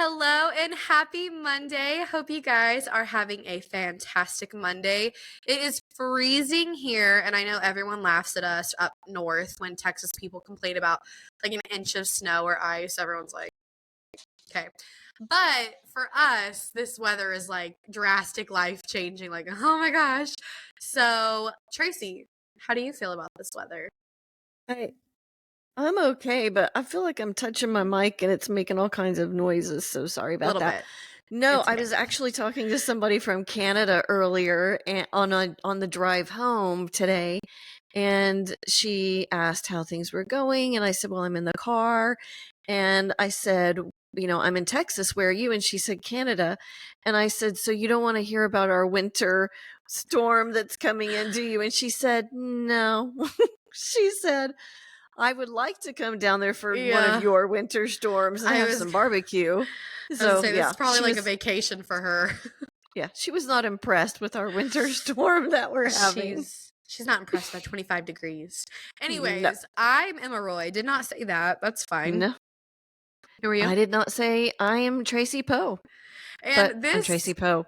Hello and happy Monday. Hope you guys are having a fantastic Monday. It is freezing here, and I know everyone laughs at us up north when Texas people complain about like an inch of snow or ice. Everyone's like, okay. But for us, this weather is like drastic, life changing. Like, oh my gosh. So, Tracy, how do you feel about this weather? I'm okay, but I feel like I'm touching my mic and it's making all kinds of noises. So sorry A about little that. bit. No, It's I okay. was actually talking to somebody from Canada earlier and on the drive home today, and she asked how things were going, and I said, "Well, I'm in the car," and I said, "I'm in Texas. Where are you?" And she said, "Canada," and I said, "So you don't want to hear about our winter storm that's coming in, do you?" And she said, "No." She said, I would like to come down there for one of Yeah. your winter storms and I have was some barbecue. I was gonna So say this yeah, is probably like a vacation for her. she was not impressed with our winter storm that we're having. She's not impressed by 25 degrees. No, Anyways, I'm Emma Roy. Did not say that. That's fine. no, Who are you? I did not say I am Tracy Poe, but And I'm Tracy Poe.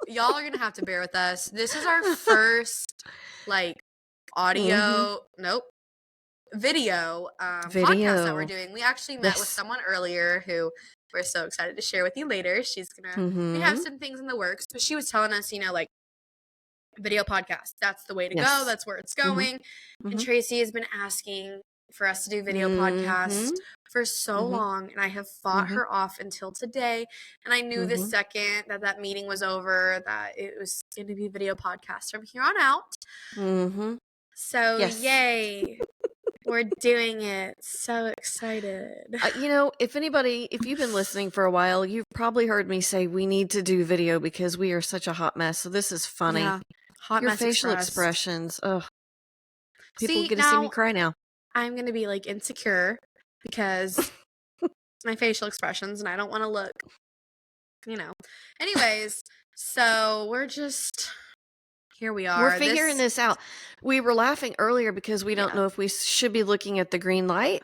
y'all are gonna have to bear with us. This is our first like audio, nope, video podcast that we're Video. doing. We actually met with Yes. someone earlier who we're so excited to share with you later. We have some things in the works, but she was telling us, like video podcast, that's the way to go. Yes. That's where it's going. And Tracy has been asking for us to do video podcasts for so long, and I have fought her off until today. And I knew the second that meeting was over that it was going to be video podcast from here on out. So Yes. yay. We're doing it. So excited. If you've been listening for a while, you've probably heard me say we need to do video because we are such a hot mess. So this is funny. Yeah. Hot Your mess facial expressed. expressions. Ugh. People See, get to see me now cry now. I'm going to be like insecure because my facial expressions and I don't want to look, Anyways, so we're just, here we are. We're figuring this out. We were laughing earlier because we don't know if we should be looking at the green light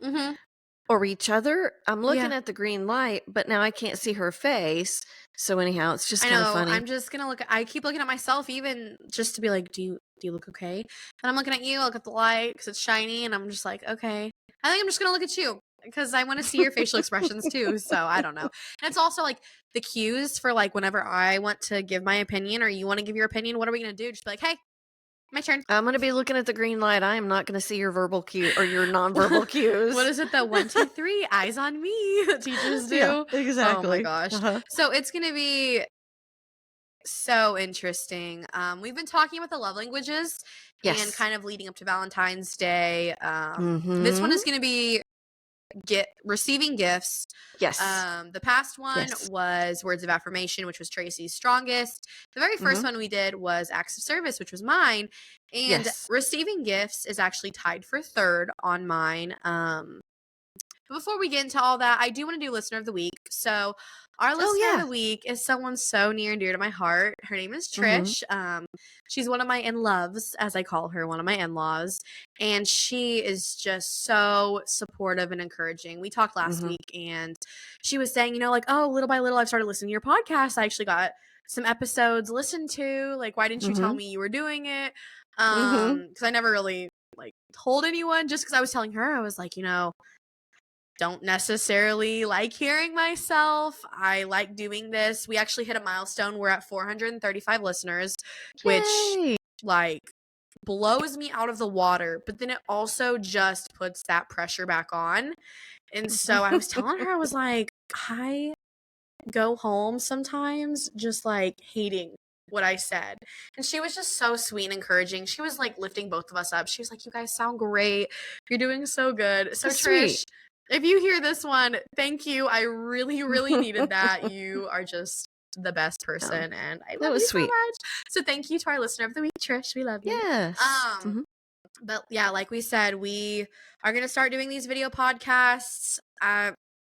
or each other. I'm looking at the green light, but now I can't see her face. So anyhow, it's just kind of funny. I'm just going to I keep looking at myself even just to be like, do you look okay? And I'm looking at you, I look at the light because it's shiny, and I'm just like, okay. I think I'm just going to look at you because I want to see your facial expressions too. So I don't know. And it's also like the cues for like whenever I want to give my opinion or you want to give your opinion, what are we going to do? Just be like, hey, my turn. I'm going to be looking at the green light. I am not going to see your verbal cue or your nonverbal cues. What is it? The 1, 2, 3 eyes on me that teachers do. Yeah, exactly. Oh my gosh. So it's going to be so interesting. We've been talking about the love languages and kind of leading up to Valentine's Day. This one is going to be receiving gifts. Yes. The past one was words of affirmation, which was Tracy's strongest. The very first one we did was acts of service, which was mine. And receiving gifts is actually tied for third on mine. But before we get into all that, I do want to do listener of the week. So our listener of the week is someone so near and dear to my heart. Her name is Trish. She's one of my in-loves, as I call her, one of my in-laws. And she is just so supportive and encouraging. We talked last week, and she was saying, little by little, I've started listening to your podcast. I actually got some episodes listened to. Like, why didn't you tell me you were doing it? Because I never really, told anyone. Just because I was telling her, I was like, don't necessarily like hearing myself. I like doing this. We actually hit a milestone. We're at 435 listeners, which blows me out of the water. But then it also just puts that pressure back on. And so I was telling her, I was like, I go home sometimes just hating what I said. And she was just so sweet and encouraging. She was lifting both of us up. She was like, you guys sound great. You're doing so good. So Trish, if you hear this one, thank you. I really, really needed that. You are just the best person, and I love you so much. So thank you to our listener of the week, Trish. We love you. Yes. But yeah, like we said, we are going to start doing these video podcasts.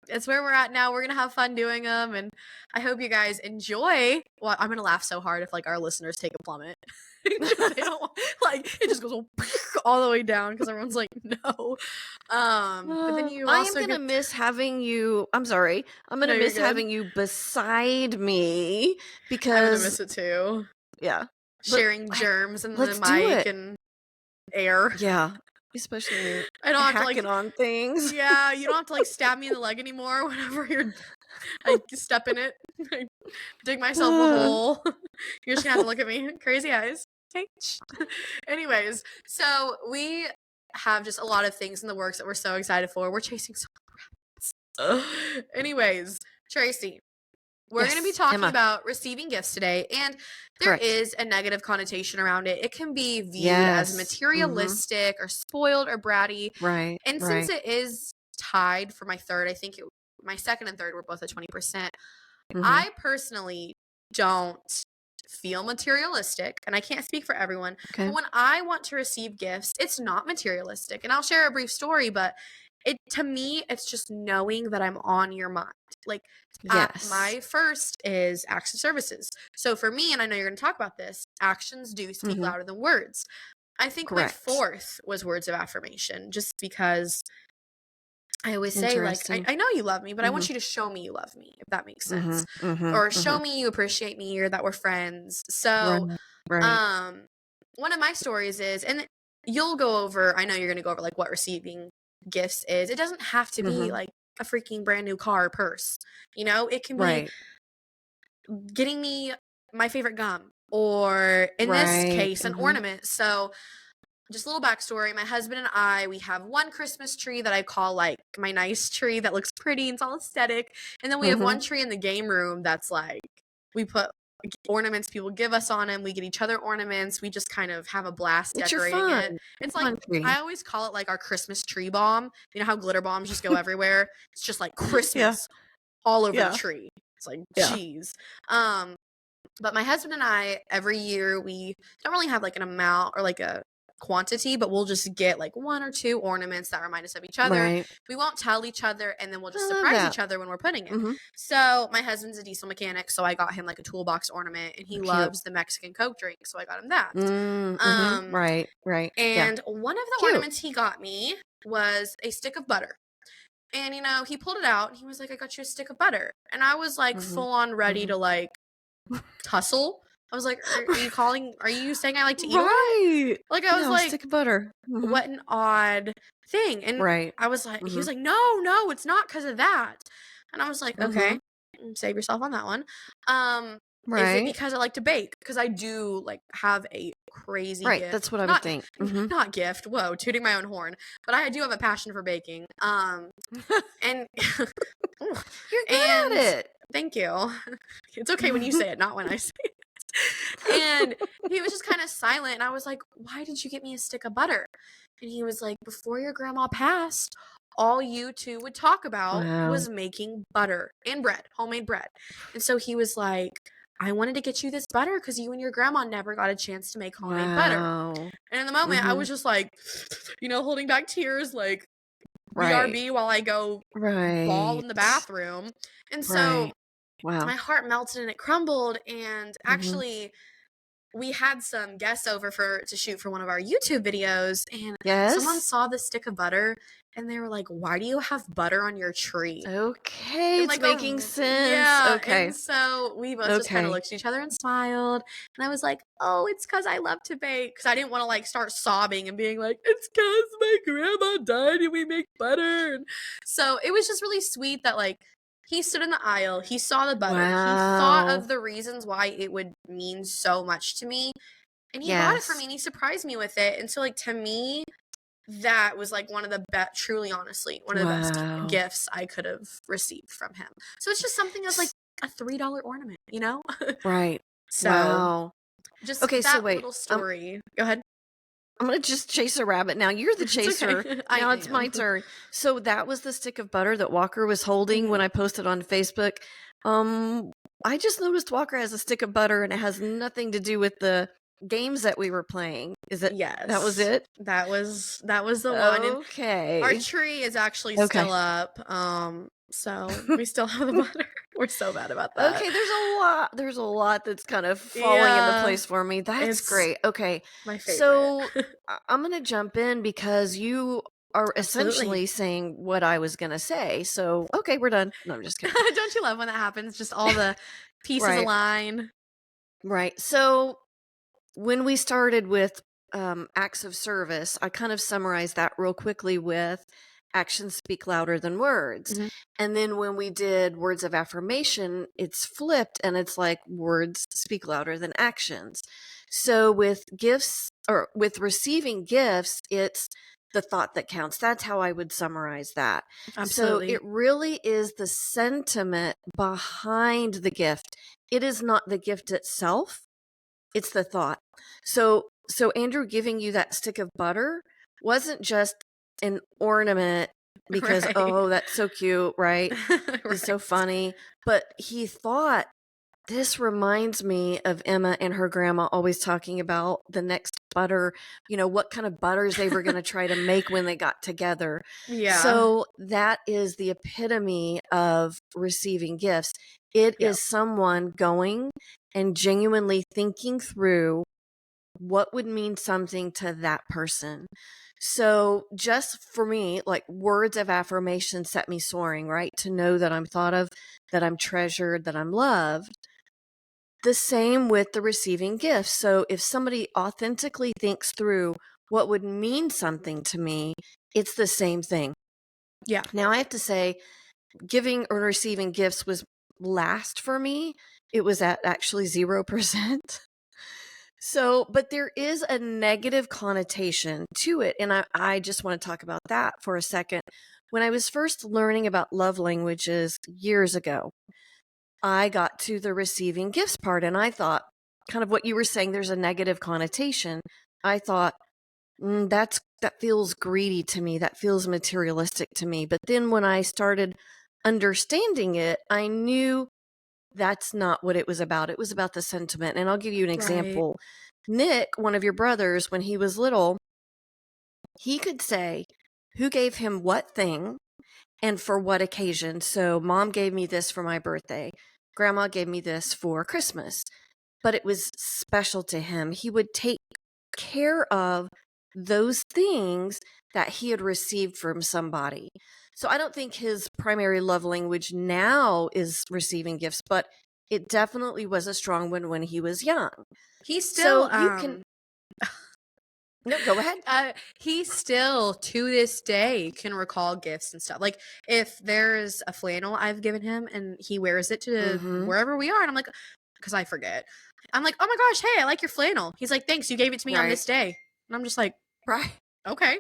it's where we're at now. We're gonna have fun doing them, and I hope you guys enjoy. Well, I'm gonna laugh so hard if like our listeners take a plummet. They don't like it just goes all the way down because everyone's like no. But then you I am also gonna get miss having you. I'm sorry. I'm gonna no, you're miss good. having you beside me I'm gonna because miss it too. yeah, Sharing germs and the let's do mic it. and air. Yeah, especially when you're I don't have to hacking like on things. yeah, you don't have to like stab me in the leg anymore whenever I step in it. I dig myself a hole. You're just gonna have to look at me. Crazy eyes. Okay. Anyways, so we have just a lot of things in the works that we're so excited for. We're chasing so many rabbits. Anyways, Traci, we're going to be talking about receiving gifts today, and there is a negative connotation around it. It can be viewed as materialistic or spoiled or bratty. Right. And since it is tied for my third, I think my second and third were both at 20%. I personally don't feel materialistic, and I can't speak for everyone, but when I want to receive gifts, it's not materialistic. And I'll share a brief story, but to me, it's just knowing that I'm on your mind. Like, my first is acts of services. So for me, and I know you're going to talk about this, actions do speak louder than words. I think my fourth was words of affirmation, just because I always say, like, I know you love me, but I want you to show me you love me, if that makes sense. Or show me you appreciate me or that we're friends. So, one of my stories is, and you'll go over, I know you're going to go over, like, what receiving gifts is. It doesn't have to be, like, a freaking brand new car or purse. You know, it can be getting me my favorite gum, or in this case, an ornament. So, just a little backstory. My husband and I, we have one Christmas tree that I call like my nice tree that looks pretty and it's all aesthetic. And then we have one tree in the game room that's like, we put ornaments people give us on them. We get each other ornaments. We just kind of have a blast decorating it. It's like, I always call it like our Christmas tree bomb. You know how glitter bombs just go everywhere? It's just like Christmas all over the tree. It's like, geez. But my husband and I, every year, we don't really have like an amount or like a quantity, but we'll just get like one or two ornaments that remind us of each other. We won't tell each other, and then we'll just surprise each other when we're putting it. So my husband's a diesel mechanic, so I got him like a toolbox ornament, and he loves the Mexican Coke drink, so I got him that. And one of the ornaments he got me was a stick of butter. And, you know, he pulled it out, and he was like, I got you a stick of butter. And I was like full on ready to like tussle. I was like, are you saying I like to eat a lot? Like, I was like, stick of butter. What an odd thing. And I was like, he was like, no, it's not because of that. And I was like, okay, save yourself on that one. Is it because I like to bake? Because I do like have a crazy gift. That's what I would think. Not gift. Whoa, tooting my own horn. But I do have a passion for baking. And you're good at it. Thank you. It's okay when you say it, not when I say it. And he was just kind of silent, and I was like, why did you get me a stick of butter? And he was like, before your grandma passed, all you two would talk about was making butter and bread, homemade bread. And so he was like, I wanted to get you this butter because you and your grandma never got a chance to make homemade butter. And in the moment, I was just like, you know, holding back tears, like BRB while I go ball in the bathroom. And so my heart melted and it crumbled. And actually, we had some guests over to shoot for one of our YouTube videos. And someone saw the stick of butter, and they were like, why do you have butter on your tree? Okay, and it's making sense. Yeah. Okay. And so we both just kind of looked at each other and smiled. And I was like, oh, it's because I love to bake. Because I didn't want to like start sobbing and being like, it's because my grandma died and we make butter. And so it was just really sweet that like, he stood in the aisle. He saw the butter. He thought of the reasons why it would mean so much to me. And he bought it for me, and he surprised me with it. And so, like, to me, that was, like, one of the best, truly, honestly, one of the best gifts I could have received from him. So it's just something that's, like, a $3 ornament, you know? So, just that little story. Go ahead. I'm going to just chase a rabbit now. You're the chaser. Okay. Now it's my turn. So that was the stick of butter that Walker was holding when I posted on Facebook. I just noticed Walker has a stick of butter, and it has nothing to do with the games that we were playing. Is it? Yes. That was it? That was the one. Okay. And our tree is actually still up. So we still have the butter. We're so bad about that. Okay, there's a lot that's kind of falling into Yeah, place for me. That's it's great. Okay. my favorite. So I'm going to jump in because you are Absolutely. essentially saying what I was going to say. So, okay, we're done. No, I'm just kidding. Don't you love when that happens? Just all the pieces Right. align. Right. So, when we started with acts of service, I kind of summarized that real quickly with actions speak louder than words. Mhm. And then when we did words of affirmation, it's flipped and it's like words speak louder than actions. So with gifts or with receiving gifts, it's the thought that counts. That's how I would summarize that. So Absolutely. it really is the sentiment behind the gift. It is not the gift itself, it's the thought. So Andrew giving you that stick of butter wasn't just an ornament because, Right. oh, that's so cute, right? It's so Right. funny. But he thought, this reminds me of Emma and her grandma always talking about the next butter, what kind of butters they were going to try to make when they got together. Yeah. So that is the epitome of receiving gifts. It Yep. is someone going and genuinely thinking through what would mean something to that person. So just for me, like words of affirmation set me soaring, right? To know that I'm thought of, that I'm treasured, that I'm loved. The same with the receiving gifts. So if somebody authentically thinks through what would mean something to me, it's the same thing. Yeah. Now I have to say, giving or receiving gifts was last for me. It was at actually 0%. So, but there is a negative connotation to it. And I just want to talk about that for a second. When I was first learning about love languages years ago, I got to the receiving gifts part and I thought, kind of what you were saying, there's a negative connotation. I thought, that feels greedy to me. That feels materialistic to me. But then when I started understanding it, I knew that's not what it was about. It was about the sentiment. And I'll give you an Right. example. Nick, one of your brothers, when he was little, he could say who gave him what thing and for what occasion. So, mom gave me this for my birthday, grandma gave me this for Christmas, but it was special to him. He would take care of those things that he had received from somebody. So, I don't think his primary love language now is receiving gifts, but it definitely was a strong one when he was young. He So, still you can, no, go ahead. he still to this day can recall gifts and stuff. Like if there's a flannel I've given him and he wears it to Mm-hmm. wherever we are, and I'm like, because I forget. I'm like, oh my gosh, hey, I like your flannel. He's like, thanks, you gave it to me on Right. this day. And I'm just like, Right. okay,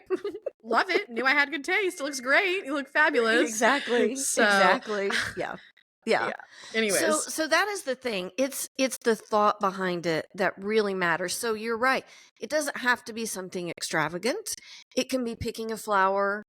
love it. Knew I had good taste. It looks great. You look fabulous. Exactly. So Exactly. Yeah. Yeah. yeah. So Anyways, so that is the thing. It's the thought behind it that really matters. So you're right. It doesn't have to be something extravagant. It can be picking a flower,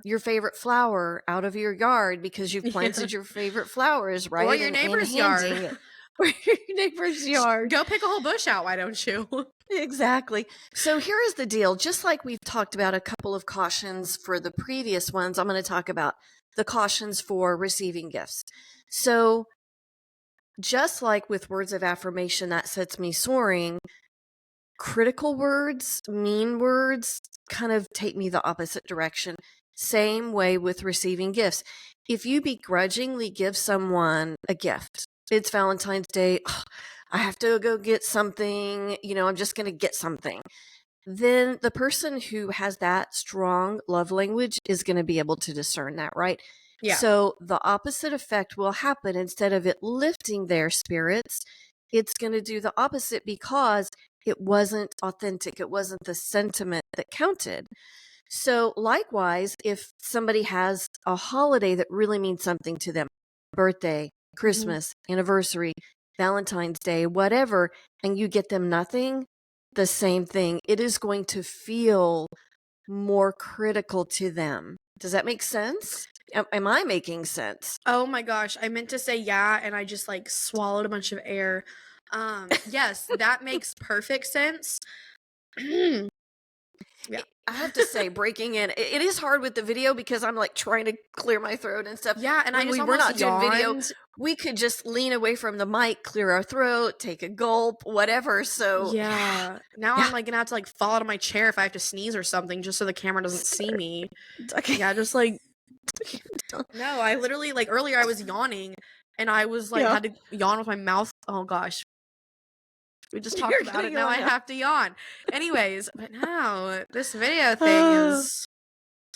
your favorite flower out of your yard because you've yeah. planted your favorite flowers, Or right? your And neighbor's yard. handing it or your neighbor's yard. Go pick a whole bush out, why don't you? Exactly. So here is the deal. Just like we've talked about a couple of cautions for the previous ones, I'm going to talk about the cautions for receiving gifts. So just like with words of affirmation, that sets me soaring, critical words, mean words kind of take me the opposite direction. Same way with receiving gifts. If you begrudgingly give someone a gift, it's Valentine's Day, "Ugh, I have to go get something, I'm just going to get something." Then the person who has that strong love language is going to be able to discern that, right? Yeah. So the opposite effect will happen. Instead of it lifting their spirits, it's going to do the opposite because it wasn't authentic. It wasn't the sentiment that counted. So likewise, if somebody has a holiday that really means something to them, birthday, Mhm. Christmas, anniversary, Valentine's Day, whatever, and you get them nothing, the same thing, it is going to feel more critical to them. Does that make sense? Am I making sense? Oh my gosh, I meant to say yeah, and I just like swallowed a bunch of air. Yes, that makes perfect sense. Yeah. I have to say, breaking in, it is hard with the video because I'm like trying to clear my throat and stuff. Yeah, and I When just we were not almost doing video, yawned. we could just lean away from the mic, clear our throat, take a gulp, whatever. So Yeah. Now yeah. I'm like gonna have to like fall out of my chair if I have to sneeze or something just so the camera doesn't see me. Yeah, just like no, I literally like earlier I was yawning and I was like Yeah. had to yawn with my mouth. Oh gosh. We just talked You're about gonna it. Now yawn I now. have to yawn. Anyways, but now this video thing Uh, is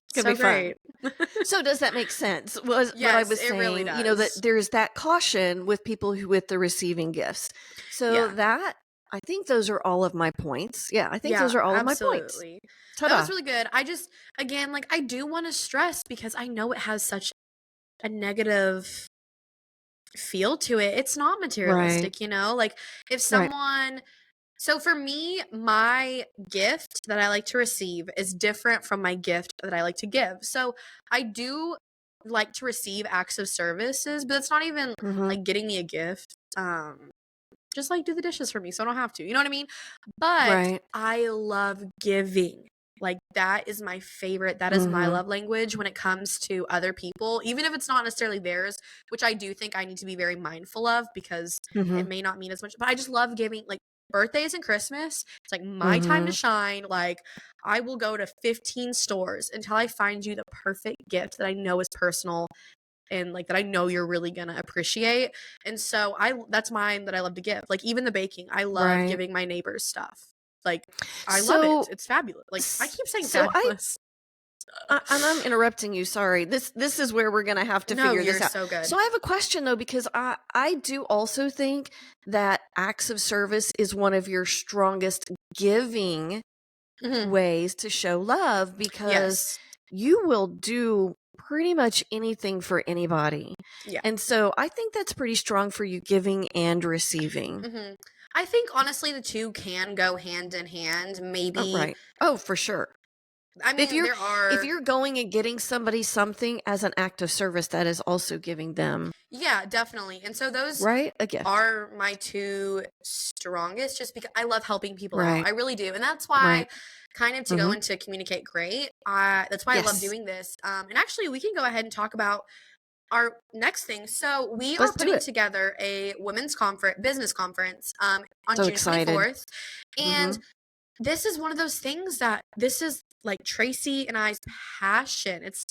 it's gonna so be fun. great. So does that make sense? Was what I Yes, was it really saying, that does. there's that caution with people who with the receiving gifts. So Yeah. that I think those are all of my points. Yeah, I think those Yeah, are all of my points. absolutely. That was Ta-da. really good. I just again like I do want to stress because I know it has such a negative feel to it. It's not Right. materialistic, like if Right. someone so for me, my gift that I like to receive is different from my gift that I like to give. So I do like to receive acts of services, but it's not even Mhm. like getting me a gift. Just like do the dishes for me so I don't have to. You know what I mean? But Right. I love giving. Like that is my favorite. That is my Mhm. love language when it comes to other people, even if it's not necessarily theirs, which I do think I need to be very mindful of because it Mhm. may not mean as much. But I just love giving like birthdays and Christmas. It's like my time to Mhm. shine. Like I will go to 15 stores until I find you the perfect gift that I know is personal and like that I know you're really gonna appreciate. And so that's mine that I love to give. Like even the baking, I love Right. giving my neighbors stuff. Like I love it. So It's fabulous. Like I keep saying so I fabulous. and I'm interrupting you. Sorry. This is where we're gonna have to No, figure this you're out. so good. So I have a question though, because I do also think that acts of service is one of your strongest giving Mhm. ways to show love because Yes. you will do pretty much anything for anybody. Yeah. And so I think that's pretty strong for you giving and receiving. hmm I think honestly the two can go hand in hand. Oh, Maybe right. Oh, for sure. I If mean you're there if are you're going and getting somebody something as an act of service, that is also giving them, yeah, definitely. And so those right? A gift. are my two strongest just because I love helping people out. Right. I really do. And that's why Right. kind of to go Mhm. into communicate great. That's why I love Yes. doing this. And actually we can go ahead and talk about our next thing. So we are Let's do putting it. together a women's conference, business conference, on So June excited. 24th. And Mhm. this is one of those things that this is like Traci and I's passion. It's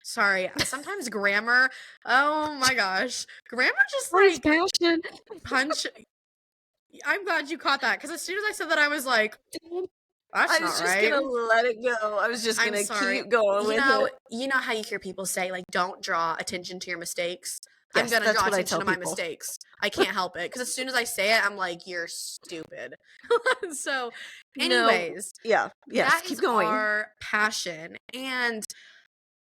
sorry, sometimes grammar, oh my gosh, grammar just What is like passion? punch. I'm glad you caught that because as soon as I said that, I was like, that's I not was just right. gonna let it go. I was just I'm gonna sorry. keep going with it. You know how you hear people say, like, don't draw attention to your mistakes? I'm Yes, gonna that's draw what I attention tell to my people. mistakes. I can't help it. Because as soon as I say it, I'm like, you're stupid. So, No, anyways, yeah, yes, that keep is going. our passion. And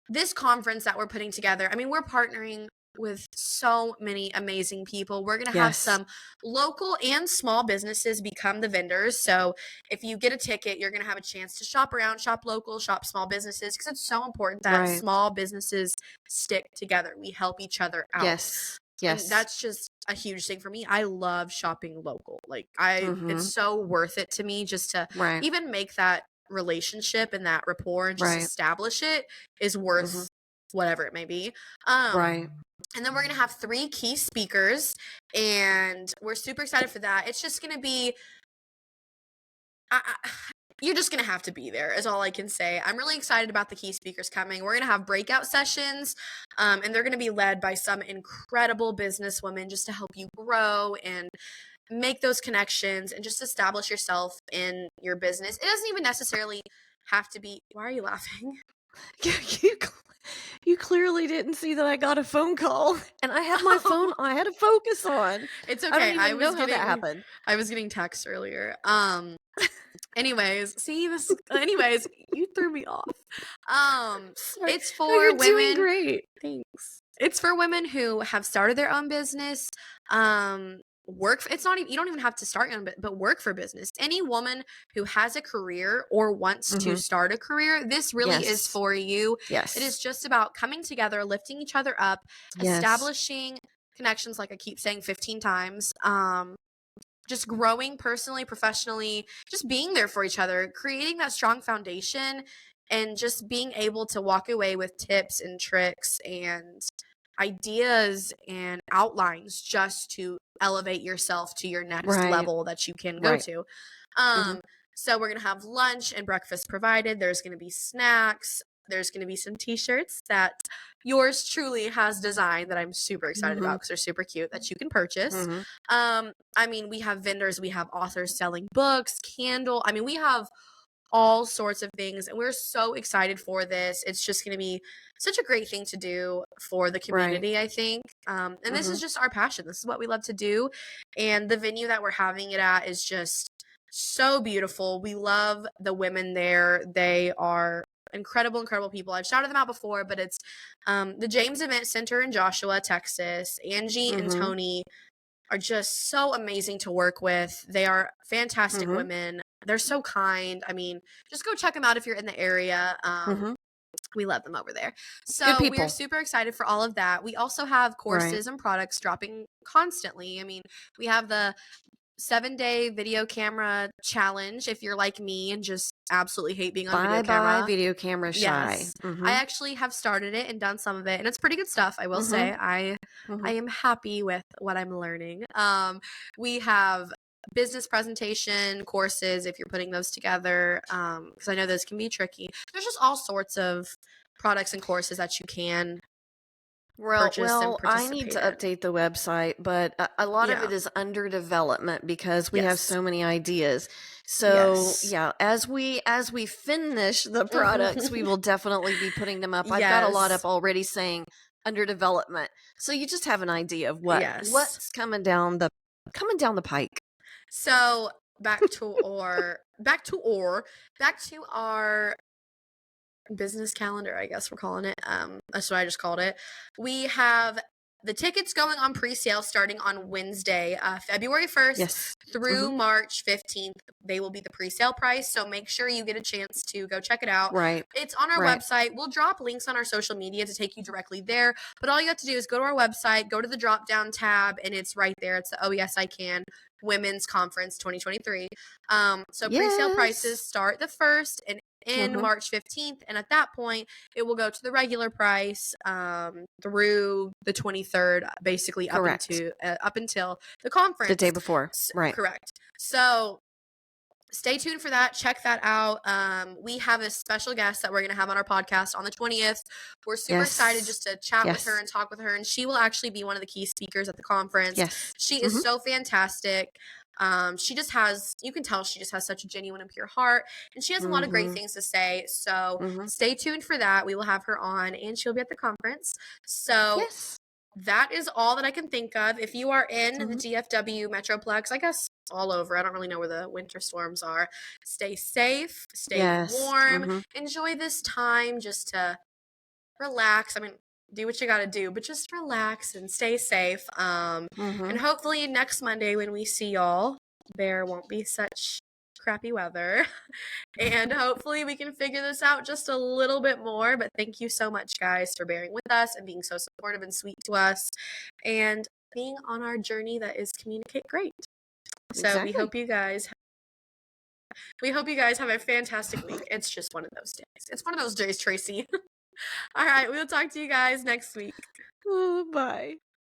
this conference that we're putting together, I mean, we're partnering with so many amazing people. We're going to have Yes, some local and small businesses become the vendors. So if you get a ticket, you're going to have a chance to shop around, shop local, shop small businesses because it's so important that right. small businesses stick together. We help each other out. Yes, And yes. that's just a huge thing for me. I love shopping local. Like it's Mhm. so worth it to me just to Right, even make that relationship and that rapport and just right. establish it is Mhm. worth whatever it may be. Um, Right. and then we're gonna have 3 key speakers, and we're super excited for that. It's just gonna be, I, you're just gonna have to be there. Is all I can say. I'm really excited about the key speakers coming. We're gonna have breakout sessions, and they're gonna be led by some incredible businesswomen just to help you grow and make those connections and just establish yourself in your business. It doesn't even necessarily have to be. Why are you laughing? You you clearly didn't see that I got a phone call, and I had my phone I had to focus on. It's I don't okay. even know how that happened. I was getting text earlier. Anyways, see this anyways, you threw me off. Sorry. It's No, for you're doing women. great. Thanks. It's for women who have started their own business, it's not even you don't even have to start your own but work for business. Any woman who has a career or wants to Mhm. start a career, this really is Yes. for you. It is Yes. just about coming together, lifting each other up, Yes. establishing connections like I keep saying 15 times. just growing personally, professionally, just being there for each other, creating that strong foundation, and just being able to walk away with tips and tricks and ideas and outlines just to elevate yourself to your next Right. level that you can go Right. to. Mhm. So we're going to have lunch and breakfast provided. There's going to be snacks. There's going to be some t-shirts that yours truly has designed that I'm super excited about Mhm. because they're super cute that you can purchase. Mhm. I mean, we have vendors, we have authors selling books, candle. I mean, we have all sorts of things, and we're so excited for this. It's just going to be such a great thing to do for the Right. community, I think. And this is Mhm. just our passion. This is what we love to do. And the venue that we're having it at is just so beautiful. We love the women there. They are incredible people. I've shouted them out before, but it's the James Event Center in Joshua, Texas. Angie and Mhm. Tony are just so amazing to work with. They are fantastic Mhm. women. They're so kind. I mean, just go check them out if you're in the area. Mhm. We love them over there. Good So we're people. super excited for all of that. We also have Right. courses and products dropping constantly. I mean, we have the 7-day video camera challenge if you're like me and just absolutely hate being on a video Bye-bye camera. video camera shy. Yes. I Mhm. actually have started it and done some of it, and it's pretty good stuff, I will Mhm. say. I Mhm. am happy with what I'm learning. We have business presentation courses if you're putting those together, because I know those can be tricky. There's just all sorts of products and courses that you can purchase and I need to participate in. update the website, but a lot of Yeah. it is under development because we have Yes. so many ideas. So, Yes. yeah, as we finish the products, we will definitely be putting them up. I've got a lot up Yes. already saying under development. So you just have an idea of Yes. what's coming down the pike. So back to our business calendar, I guess we're calling it. That's what I just called it. We have the tickets going on pre-sale starting on Wednesday, February 1st Yes. through Mhm. March 15th. They will be the pre-sale price, so make sure you get a chance to go check it out. Right. It's on our Right. website. We'll drop links on our social media to take you directly there, but all you have to do is go to our website, go to the drop-down tab, and it's right there. It's the Oh Yes I Can Women's Conference 2023. So pre-sale prices Yes. start the 1st and end Mhm. March 15th, and at that point it will go to the regular price through the 23rd, basically Correct. up until the The day conference. before. Right. Correct. So stay tuned for that. Check that out. We have a special guest that we're going to have on our podcast on the 20th. We're super excited Yes. just to chat with her Yes. and talk with her, and she will actually be one of the key speakers at the conference. Yes. She is Mhm. so fantastic. She just has, you can tell she just has such a genuine and pure heart, and she has a lot of great Mhm. things to say. So Mhm. stay tuned for that. We will have her on, and she'll be at the conference. So Yes. that is all that I can think of. If you are in the Mhm. DFW Metroplex, I guess all over, I don't really know where the winter storms are. Stay safe, stay Yes. warm, Mhm. enjoy this time just to relax. I mean, do what you got to do, but just relax and stay safe. And Mhm. hopefully next Monday when we see y'all, there won't be such crappy weather. And hopefully we can figure this out just a little bit more. But thank you so much, guys, for bearing with us and being so supportive and sweet to us and being on our journey that is Communicate Great. So Exactly. we hope you guys have a fantastic week. It's just one of those days. It's one of those days, Traci. All right, we'll talk to you guys next week. Oh, bye.